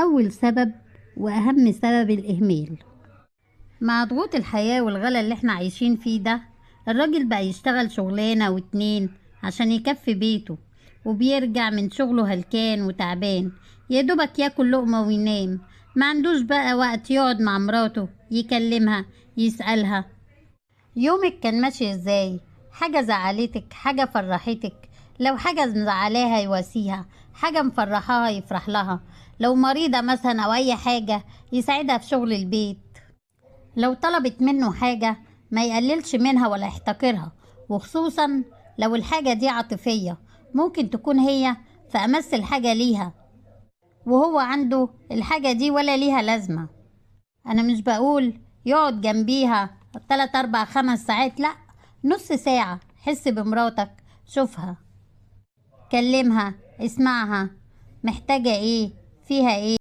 أول سبب وأهم سبب الإهمال. مع ضغوط الحياة والغلا اللي احنا عايشين فيه ده، الراجل بقى يشتغل شغلانة واتنين عشان يكفي بيته، وبيرجع من شغله هلكان وتعبان، يدوبك ياكل لقمة وينام. ما عندوش بقى وقت يقعد مع مراته يكلمها يسألها يومك كان ماشي ازاي، حاجة زعلتك، حاجة فرحتك، لو حاجة مزعلاها يواسيها، حاجة مفرحاها يفرح لها، لو مريضة مثلا أو أي حاجة يساعدها في شغل البيت، لو طلبت منه حاجة ما يقللش منها ولا يحتقرها، وخصوصا لو الحاجة دي عاطفية، ممكن تكون هي في أمس الحاجة ليها وهو عنده الحاجة دي ولا ليها لازمة. أنا مش بقول يقعد جنبيها 3 4 5 ساعات، لأ، نص ساعة. حس بمراتك، شوفها، كلمها، اسمعها، محتاجة ايه، فيها ايه.